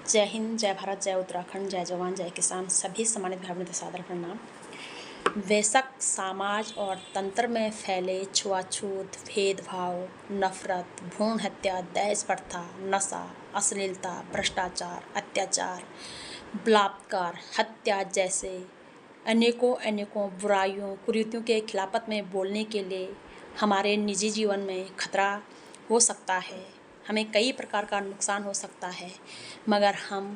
जय हिंद, जय भारत, जय उत्तराखंड, जय जवान, जय किसान। सभी सम्मानित भाई बहनों का सादर प्रणाम। वयस्क समाज और तंत्र में फैले छुआछूत, भेदभाव, नफरत, भ्रूण हत्या, दहेज प्रथा, नशा, अश्लीलता, भ्रष्टाचार, अत्याचार, बलात्कार, हत्या जैसे अनेकों अनेकों बुराइयों, कुरीतियों के खिलाफत में बोलने के लिए हमारे निजी जीवन में खतरा हो सकता है। हमें कई प्रकार का नुकसान हो सकता है, मगर हम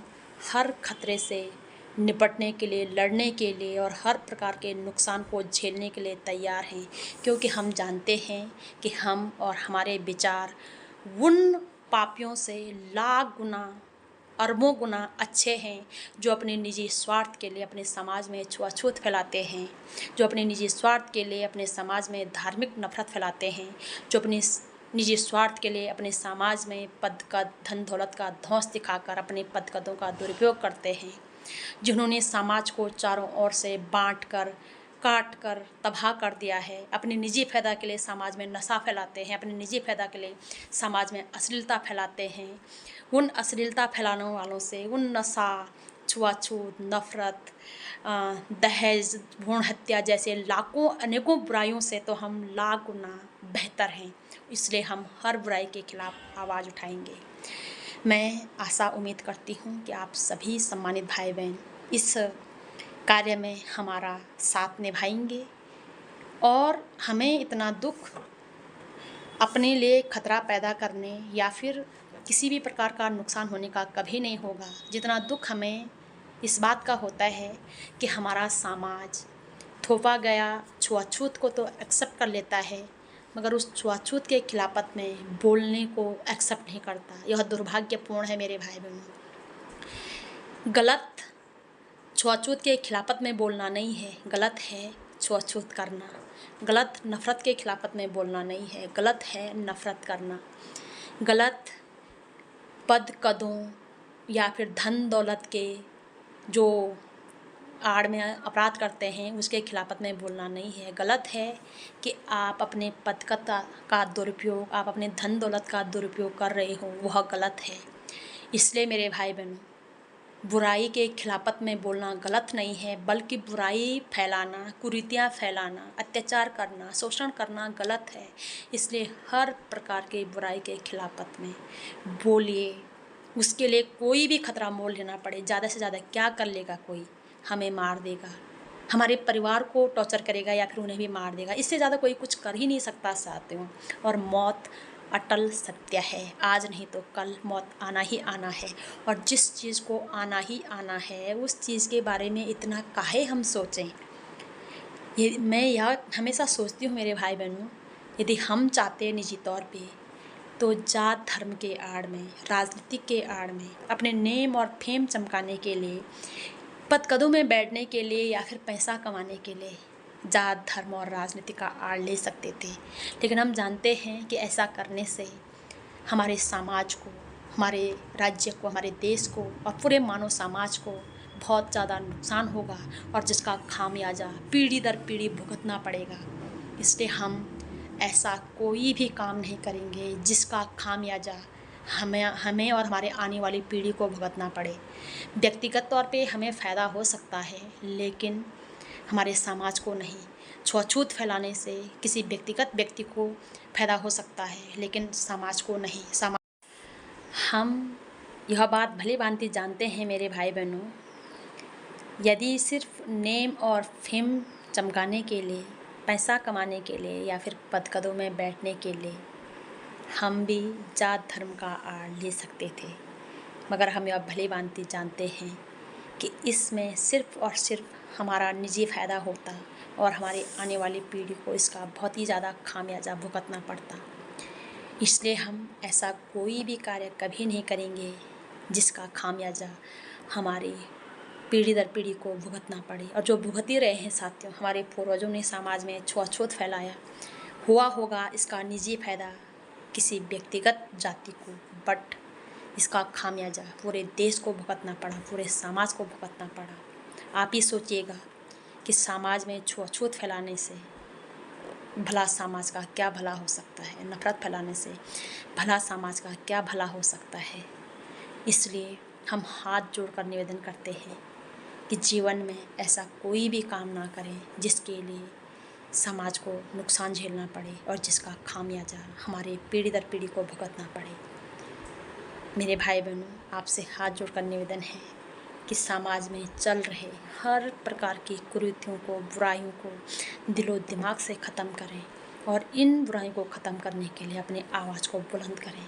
हर खतरे से निपटने के लिए, लड़ने के लिए और हर प्रकार के नुकसान को झेलने के लिए तैयार हैं, क्योंकि हम जानते हैं कि हम और हमारे विचार उन पापियों से लाख गुना, अरबों गुना अच्छे हैं जो अपने निजी स्वार्थ के लिए अपने समाज में छुआछूत फैलाते हैं, जो अपने निजी स्वार्थ के लिए अपने समाज में धार्मिक नफरत फैलाते हैं, जो अपने निजी स्वार्थ के लिए अपने समाज में पद का, धन दौलत का धौंस दिखाकर अपने पद कदों का दुरुपयोग करते हैं, जिन्होंने समाज को चारों ओर से बांट कर, काट कर तबाह कर दिया है। अपने निजी फ़ायदा के लिए समाज में नशा फैलाते हैं, अपने निजी फ़ायदा के लिए समाज में अश्लीलता फैलाते हैं। उन अश्लीलता फैलाने वालों से, उन नशा, छुआछूत, नफ़रत, दहेज, भ्रूण हत्या जैसे लाखों अनेकों बुराइयों से तो हम लाख गुना बेहतर हैं। इसलिए हम हर बुराई के खिलाफ आवाज़ उठाएंगे। मैं आशा उम्मीद करती हूँ कि आप सभी सम्मानित भाई बहन इस कार्य में हमारा साथ निभाएंगे और हमें इतना दुख अपने लिए खतरा पैदा करने या फिर किसी भी प्रकार का नुकसान होने का कभी नहीं होगा, जितना दुख हमें इस बात का होता है कि हमारा समाज थोपा गया छुआछूत को तो एक्सेप्ट कर लेता है, मगर उस छुआछूत के खिलाफत में बोलने को एक्सेप्ट नहीं करता। यह दुर्भाग्यपूर्ण है मेरे भाई बहनों। गलत छुआछूत के खिलाफत में बोलना नहीं है, गलत है छुआछूत करना। गलत नफ़रत के खिलाफत में बोलना नहीं है, गलत है नफ़रत करना। गलत पद कदों या फिर धन दौलत के जो आड़ में अपराध करते हैं उसके खिलाफत में बोलना नहीं है। गलत है कि आप अपने पद का दुरुपयोग, आप अपने धन दौलत का दुरुपयोग कर रहे हो, वह गलत है। इसलिए मेरे भाई बहनों, बुराई के खिलाफत में बोलना गलत नहीं है, बल्कि बुराई फैलाना, कुरीतियाँ फैलाना, अत्याचार करना, शोषण करना गलत है। इसलिए हर प्रकार के बुराई के खिलाफत में बोलिए। उसके लिए कोई भी खतरा मोल लेना पड़े, ज़्यादा से ज़्यादा क्या कर लेगा कोई? हमें मार देगा, हमारे परिवार को टॉर्चर करेगा या फिर उन्हें भी मार देगा। इससे ज़्यादा कोई कुछ कर ही नहीं सकता साथियों। और मौत अटल सत्य है, आज नहीं तो कल मौत आना ही आना है। और जिस चीज़ को आना ही आना है उस चीज़ के बारे में इतना काहे हम सोचें? ये मैं यह हमेशा सोचती हूँ मेरे भाई बहनों, यदि हम चाहते हैं निजी तौर पे तो जात धर्म के आड़ में, राजनीति के आड़ में, अपने नेम और फेम चमकाने के लिए, पद कदों में बैठने के लिए या फिर पैसा कमाने के लिए जात धर्म और राजनीति का आड़ ले सकते थे। लेकिन हम जानते हैं कि ऐसा करने से हमारे समाज को, हमारे राज्य को, हमारे देश को और पूरे मानव समाज को बहुत ज़्यादा नुकसान होगा और जिसका खामियाजा पीढ़ी दर पीढ़ी भुगतना पड़ेगा। इसलिए हम ऐसा कोई भी काम नहीं करेंगे जिसका खामियाजा हमें और हमारे आने वाली पीढ़ी को भुगतना पड़े। व्यक्तिगत तौर पे हमें फ़ायदा हो सकता है, लेकिन हमारे समाज को नहीं। छुआछूत फैलाने से किसी व्यक्तिगत व्यक्ति को फ़ायदा हो सकता है, लेकिन समाज को नहीं। हम यह बात भली भांति जानते हैं मेरे भाई बहनों, यदि सिर्फ नेम और फेम चमकाने के लिए, पैसा कमाने के लिए या फिर पद कदों में बैठने के लिए हम भी जात धर्म का आड़ ले सकते थे, मगर हम यह भली भांति जानते हैं कि इसमें सिर्फ़ और सिर्फ हमारा निजी फ़ायदा होता और हमारी आने वाली पीढ़ी को इसका बहुत ही ज़्यादा खामियाजा भुगतना पड़ता। इसलिए हम ऐसा कोई भी कार्य कभी नहीं करेंगे जिसका खामियाजा हमारी पीढ़ी दर पीढ़ी को भुगतना पड़े। और जो भुगत ही रहे हैं साथियों, हमारे पूर्वजों ने समाज में छुआछूत फैलाया, हुआ होगा इसका निजी फ़ायदा किसी व्यक्तिगत जाति को, बट इसका खामियाजा पूरे देश को भुगतना पड़ा, पूरे समाज को भुगतना पड़ा। आप ही सोचिएगा कि समाज में छुआछूत फैलाने से भला समाज का क्या भला हो सकता है, नफ़रत फैलाने से भला समाज का क्या भला हो सकता है। इसलिए हम हाथ जोड़कर निवेदन करते हैं कि जीवन में ऐसा कोई भी काम ना करें जिसके लिए समाज को नुकसान झेलना पड़े और जिसका खामियाजा हमारे पीढ़ी दर पीढ़ी को भुगतना पड़े। मेरे भाई बहनों, आपसे हाथ जोड़कर निवेदन है कि समाज में चल रहे हर प्रकार की कुरीतियों को, बुराइयों को दिलो दिमाग से ख़त्म करें और इन बुराइयों को ख़त्म करने के लिए अपनी आवाज़ को बुलंद करें,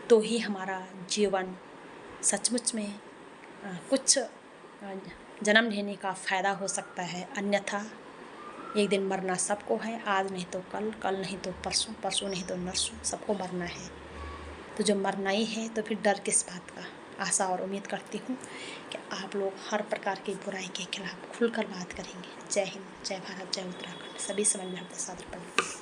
तो ही हमारा जीवन सचमुच में कुछ जन्म लेने का फ़ायदा हो सकता है। अन्यथा एक दिन मरना सबको है, आज नहीं तो कल, कल नहीं तो परसों, परसों नहीं तो नरसों, सबको मरना है। तो जो मरना ही है तो फिर डर किस बात का। आशा और उम्मीद करती हूँ कि आप लोग हर प्रकार की बुराई के खिलाफ खुलकर बात करेंगे। जय हिंद, जय भारत, जय उत्तराखंड। सभी समझ में सादर पढ़ें।